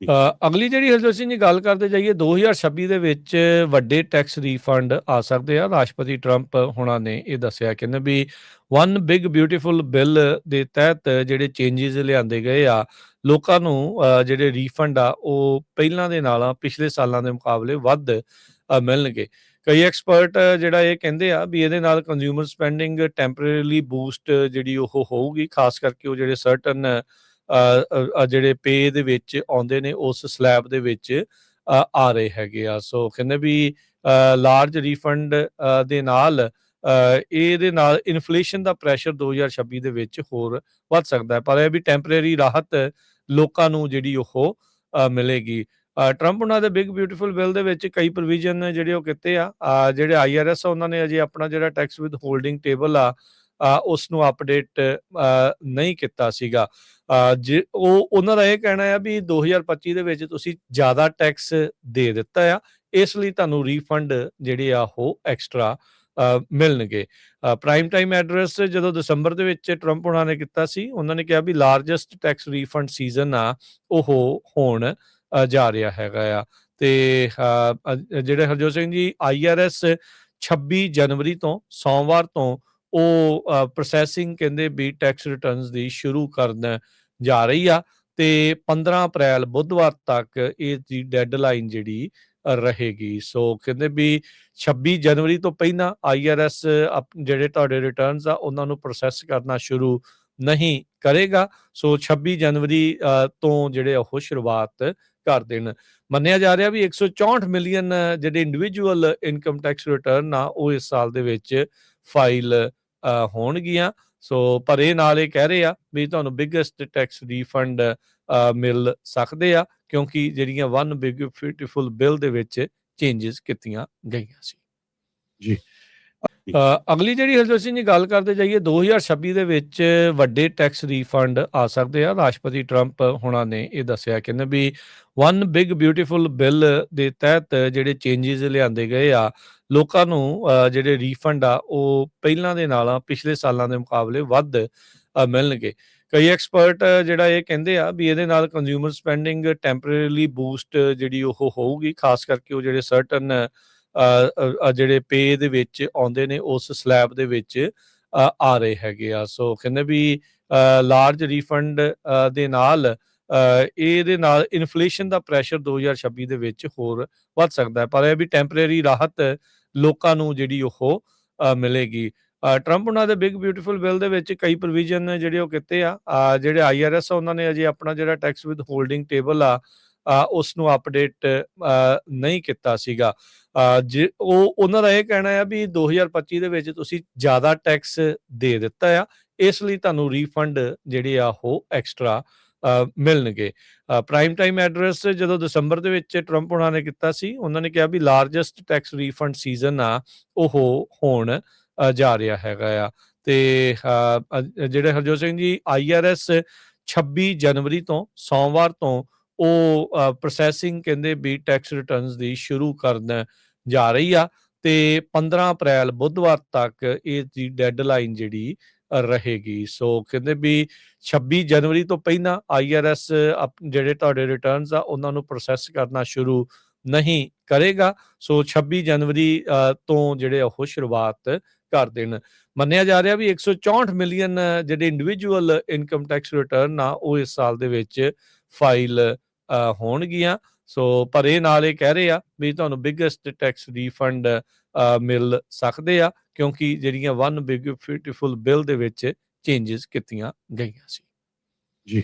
ਜੀ। ਅਗਲੀ ਜਿਹੜੀ ਹਰਜੋਤ ਸਿੰਘ ਜੀ ਗੱਲ ਕਰਦੇ ਜਾਈਏ 2026 ਦੇ ਵਿੱਚ ਵੱਡੇ ਟੈਕਸ ਰੀਫੰਡ ਆ ਸਕਦੇ ਆ। ਰਾਸ਼ਟਰਪਤੀ ਟਰੰਪ ਹੁਣਾਂ ਨੇ ਇਹ ਦੱਸਿਆ, ਕਹਿੰਦੇ ਵੀ ਵਨ ਬਿਗ ਬਿਊਟੀਫੁਲ ਬਿੱਲ ਦੇ ਤਹਿਤ ਜਿਹੜੇ ਚੇਂਜਸ ਲਿਆਂਦੇ ਗਏ ਆ, ਲੋਕਾਂ ਨੂੰ ਜਿਹੜੇ ਰੀਫੰਡ ਆ ਉਹ ਪਹਿਲਾਂ ਦੇ ਨਾਲ ਪਿਛਲੇ ਸਾਲਾਂ ਦੇ ਮੁਕਾਬਲੇ ਵੱਧ ਮਿਲਣਗੇ। ਕਈ ਐਕਸਪਰਟ ਜਿਹੜਾ ਇਹ ਕਹਿੰਦੇ ਆ ਵੀ ਇਹਦੇ ਨਾਲ ਕੰਜ਼ਿਊਮਰ ਸਪੈਂਡਿੰਗ ਟੈਂਪਰੇਰੀਲੀ ਬੂਸਟ ਜਿਹੜੀ ਉਹ ਹੋਊਗੀ, ਖਾਸ ਕਰਕੇ ਉਹ ਜਿਹੜੇ ਸਰਟਨ ਜਿਹੜੇ ਪੇ ਦੇ ਵਿੱਚ ਆਉਂਦੇ ਨੇ ਉਸ ਸਲੈਬ ਦੇ ਵਿੱਚ ਆ ਰਹੇ ਹੈਗੇ ਆ। ਸੋ ਕਹਿੰਦੇ ਵੀ ਲਾਰਜ ਰੀਫੰਡ ਦੇ ਨਾਲ ਇਹਦੇ ਨਾਲ ਇਨਫਲੇਸ਼ਨ ਦਾ ਪ੍ਰੈਸ਼ਰ 2026 ਦੇ ਵਿੱਚ ਹੋਰ ਵੱਧ ਸਕਦਾ ਹੈ, ਪਰ ਇਹ ਵੀ ਟੈਂਪਰੇਰੀ ਰਾਹਤ ਲੋਕਾਂ ਨੂੰ ਜਿਹੜੀ ਉਹ ਮਿਲੇਗੀ। ਟਰੰਪ ਉਹਨਾਂ ਦੇ ਬਿਗ ਬਿਊਟੀਫੁਲ ਬਿੱਲ ਦੇ ਵਿੱਚ ਕਈ ਪ੍ਰੋਵੀਜ਼ਨ ਜਿਹੜੇ ਉਹ ਕੀਤੇ ਆ। ਜਿਹੜੇ IRS ਆ ਉਹਨਾਂ ਨੇ ਅਜੇ ਆਪਣਾ ਜਿਹੜਾ ਟੈਕਸ ਵਿਦ ਹੋਲਡਿੰਗ ਟੇਬਲ ਆ ਉਸ ਨੂੰ ਅਪਡੇਟ ਨਹੀਂ ਕੀਤਾ ਸੀਗਾ। ਜੇ ਉਹਨਾਂ ਦਾ ਇਹ ਕਹਿਣਾ ਆ ਵੀ 2025 ਦੇ ਵਿੱਚ ਤੁਸੀਂ ਜ਼ਿਆਦਾ ਟੈਕਸ ਦੇ ਦਿੱਤਾ ਆ, ਇਸ ਲਈ ਤੁਹਾਨੂੰ ਰੀਫੰਡ ਜਿਹੜੇ ਆ ਉਹ ਐਕਸਟਰਾ ਮਿਲਣਗੇ। ਪ੍ਰਾਈਮ ਟਾਈਮ ਐਡਰੈਸ ਜਦੋਂ ਦਸੰਬਰ ਦੇ ਵਿੱਚ ਟਰੰਪ ਉਹਨਾਂ ਨੇ ਕੀਤਾ ਸੀ, ਉਹਨਾਂ ਨੇ ਕਿਹਾ ਵੀ ਲਾਰਜੈਸਟ ਟੈਕਸ ਰੀਫੰਡ ਸੀਜ਼ਨ ਆ ਉਹ ਹੋਣ ਜਾ ਰਿਹਾ ਹੈਗਾ ਆ। ਤੇ ਜਿਹੜੇ ਹਰਜੋਤ ਸਿੰਘ ਜੀ IRS 26 ਜਨਵਰੀ ਤੋਂ ਸੋਮਵਾਰ ਤੋਂ ਉਹ ਪ੍ਰੋਸੈਸਿੰਗ ਕਹਿੰਦੇ ਵੀ ਟੈਕਸ ਰਿਟਰਨਸ ਦੀ ਸ਼ੁਰੂ ਕਰਨ ਜਾ ਰਹੀ ਆ, ਤੇ 15 ਅਪ੍ਰੈਲ ਬੁੱਧਵਾਰ ਤੱਕ ਇਸ ਦੀ ਡੈਡਲਾਈਨ ਜਿਹੜੀ ਰਹੇਗੀ। ਸੋ ਕਹਿੰਦੇ ਵੀ 26 ਜਨਵਰੀ ਤੋਂ ਪਹਿਲਾਂ IRS ਜਿਹੜੇ ਤੁਹਾਡੇ ਰਿਟਰਨਸ ਆ ਉਹਨਾਂ ਨੂੰ ਪ੍ਰੋਸੈਸ ਕਰਨਾ ਸ਼ੁਰੂ ਨਹੀਂ ਕਰੇਗਾ। ਸੋ 26 ਜਨਵਰੀ ਤੋਂ ਜਿਹੜੇ ਉਹ ਸ਼ੁਰੂਆਤ ਕਰ ਦੇਣ। ਮੰਨਿਆ ਜਾ ਰਿਹਾ ਵੀ 164 ਮਿਲੀਅਨ ਜਿਹੜੇ ਇੰਡੀਵਿਜੂਅਲ ਇਨਕਮ ਟੈਕਸ ਰਿਟਰਨ ਆ ਉਹ ਇਸ ਸਾਲ ਦੇ ਵਿੱਚ ਫਾਈਲ ਹੋਣਗੀਆਂ। ਸੋ ਪਰ ਇਹ ਨਾਲ ਇਹ ਕਹਿ ਰਹੇ ਆ ਵੀ ਤੁਹਾਨੂੰ ਬਿਗੇਸਟ ਟੈਕਸ ਰੀਫੰਡ ਮਿਲ ਸਕਦੇ ਆ, ਕਿਉਂਕਿ ਜਿਹੜੀਆਂ ਵਨ ਬਿਗ ਬਿਊਟੀਫੁਲ ਬਿੱਲ ਦੇ ਵਿੱਚ ਚੇਂਜਸ ਕੀਤੀਆਂ ਗਈਆਂ ਸੀ। ਜੀ। ਅਗਲੀ ਜਿਹੜੀ ਹਰਜੋਤ ਸਿੰਘ ਜੀ ਗੱਲ ਕਰਦੇ ਜਾਈਏ 2026 ਦੇ ਵਿੱਚ ਵੱਡੇ ਟੈਕਸ ਰੀਫੰਡ ਆ ਸਕਦੇ ਆ। ਰਾਸ਼ਟਰਪਤੀ ਟਰੰਪ ਹੁਣਾਂ ਨੇ ਇਹ ਦੱਸਿਆ, ਕਹਿੰਦੇ ਵੀ ਵਨ ਬਿਗ ਬਿਊਟੀਫੁਲ ਬਿੱਲ ਦੇ ਤਹਿਤ ਜਿਹੜੇ ਚੇਂਜਸ ਲਿਆਂਦੇ ਗਏ ਆ, ਲੋਕਾਂ ਨੂੰ ਜਿਹੜੇ ਰੀਫੰਡ ਆ ਉਹ ਪਹਿਲਾਂ ਦੇ ਨਾਲ ਪਿਛਲੇ ਸਾਲਾਂ ਦੇ ਮੁਕਾਬਲੇ ਵੱਧ ਮਿਲਣਗੇ। ਕਈ ਐਕਸਪਰਟ ਜਿਹੜਾ ਇਹ ਕਹਿੰਦੇ ਆ ਵੀ ਇਹਦੇ ਨਾਲ ਕੰਜ਼ਿਊਮਰ ਸਪੈਂਡਿੰਗ ਟੈਂਪਰੇਰੀਲੀ ਬੂਸਟ ਜਿਹੜੀ ਉਹ ਹੋਊਗੀ, ਖਾਸ ਕਰਕੇ ਉਹ ਜਿਹੜੇ ਸਰਟਨ ਜਿਹੜੇ ਪੇ ਦੇ ਵਿੱਚ ਆਉਂਦੇ ਨੇ ਉਸ ਸਲੈਬ ਦੇ ਵਿੱਚ ਆ ਰਹੇ ਹੈਗੇ ਆ। ਸੋ ਕਹਿੰਦੇ ਵੀ ਲਾਰਜ ਰੀਫੰਡ ਦੇ ਨਾਲ ਇਹਦੇ ਨਾਲ ਇਨਫਲੇਸ਼ਨ ਦਾ ਪ੍ਰੈਸ਼ਰ 2026 ਦੇ ਵਿੱਚ ਹੋਰ ਵੱਧ ਸਕਦਾ ਹੈ, ਪਰ ਇਹ ਵੀ ਟੈਂਪਰੇਰੀ ਰਾਹਤ ਲੋਕਾਂ ਨੂੰ ਜਿਹੜੀ ਉਹ ਮਿਲੇਗੀ। ਟਰੰਪ ਉਹਨਾਂ ਦੇ ਬਿਗ ਬਿਊਟੀਫੁਲ ਬਿੱਲ ਦੇ ਵਿੱਚ ਕਈ ਪ੍ਰੋਵੀਜ਼ਨ ਜਿਹੜੇ ਉਹ ਕੀਤੇ ਆ। ਜਿਹੜੇ IRS ਆ ਉਹਨਾਂ ਨੇ ਅਜੇ ਆਪਣਾ ਜਿਹੜਾ ਟੈਕਸ ਵਿਦ ਹੋਲਡਿੰਗ ਟੇਬਲ ਆ ਉਸ ਨੂੰ ਅਪਡੇਟ ਨਹੀਂ ਕੀਤਾ ਸੀਗਾ। ਜੇ ਉਹਨਾਂ ਦਾ ਇਹ ਕਹਿਣਾ ਆ ਵੀ 2025 ਦੇ ਵਿੱਚ ਤੁਸੀਂ ਜ਼ਿਆਦਾ ਟੈਕਸ ਦੇ ਦਿੱਤਾ ਆ, ਇਸ ਲਈ ਤੁਹਾਨੂੰ ਰੀਫੰਡ ਜਿਹੜੇ ਆ ਉਹ ਐਕਸਟਰਾ ਮਿਲਣਗੇ। ਪ੍ਰਾਈਮ ਟਾਈਮ ਐਡਰੈਸ ਜਦੋਂ ਦਸੰਬਰ ਦੇ ਵਿੱਚ ਟਰੰਪ ਉਹਨਾਂ ਨੇ ਕੀਤਾ ਸੀ, ਉਹਨਾਂ ਨੇ ਕਿਹਾ ਵੀ ਲਾਰਜੈਸਟ ਟੈਕਸ ਰੀਫੰਡ ਸੀਜ਼ਨ ਆ ਉਹ ਹੋਣ ਜਾ ਰਿਹਾ ਹੈਗਾ ਆ। ਤੇ ਜਿਹੜੇ ਹਰਜੋਤ ਸਿੰਘ ਜੀ IRS 26 ਜਨਵਰੀ ਤੋਂ ਸੋਮਵਾਰ ਤੋਂ ਉਹ ਪ੍ਰੋਸੈਸਿੰਗ ਕਹਿੰਦੇ ਵੀ ਟੈਕਸ ਰਿਟਰਨਸ ਦੀ ਸ਼ੁਰੂ ਕਰਨ ਜਾ ਰਹੀ ਆ, ਤੇ 15 ਅਪ੍ਰੈਲ ਬੁੱਧਵਾਰ ਤੱਕ ਇਸ ਦੀ ਡੈਡਲਾਈਨ ਜਿਹੜੀ ਰਹੇਗੀ। ਸੋ ਕਹਿੰਦੇ ਵੀ 26 ਜਨਵਰੀ ਤੋਂ ਪਹਿਲਾਂ IRS ਜਿਹੜੇ ਤੁਹਾਡੇ ਰਿਟਰਨਸ ਆ ਉਹਨਾਂ ਨੂੰ ਪ੍ਰੋਸੈਸ ਕਰਨਾ ਸ਼ੁਰੂ ਨਹੀਂ ਕਰੇਗਾ। ਸੋ 26 ਜਨਵਰੀ ਤੋਂ ਜਿਹੜੇ ਉਹ ਸ਼ੁਰੂਆਤ ਕਰ ਦੇਣ। ਮੰਨਿਆ ਜਾ ਰਿਹਾ ਵੀ 164 ਮਿਲੀਅਨ ਜਿਹੜੇ ਇੰਡੀਵਿਜੂਅਲ ਇਨਕਮ ਟੈਕਸ ਰਿਟਰਨ ਆ ਉਹ ਇਸ ਸਾਲ ਦੇ ਵਿੱਚ ਫਾਈਲ ਹੋਣਗੀਆਂ। ਸੋ ਪਰ ਇਹ ਨਾਲ ਇਹ ਕਹਿ ਰਹੇ ਆ ਵੀ ਤੁਹਾਨੂੰ ਬਿਗੇਸਟ ਟੈਕਸ ਰੀਫੰਡ ਮਿਲ ਸਕਦੇ ਆ, ਕਿਉਂਕਿ ਜਿਹੜੀਆਂ ਵਨ ਬਿਗ ਬਿਊਟੀਫੁਲ ਬਿੱਲ ਦੇ ਵਿੱਚ ਚੇਂਜਸ ਕੀਤੀਆਂ ਗਈਆਂ ਸੀ। ਜੀ।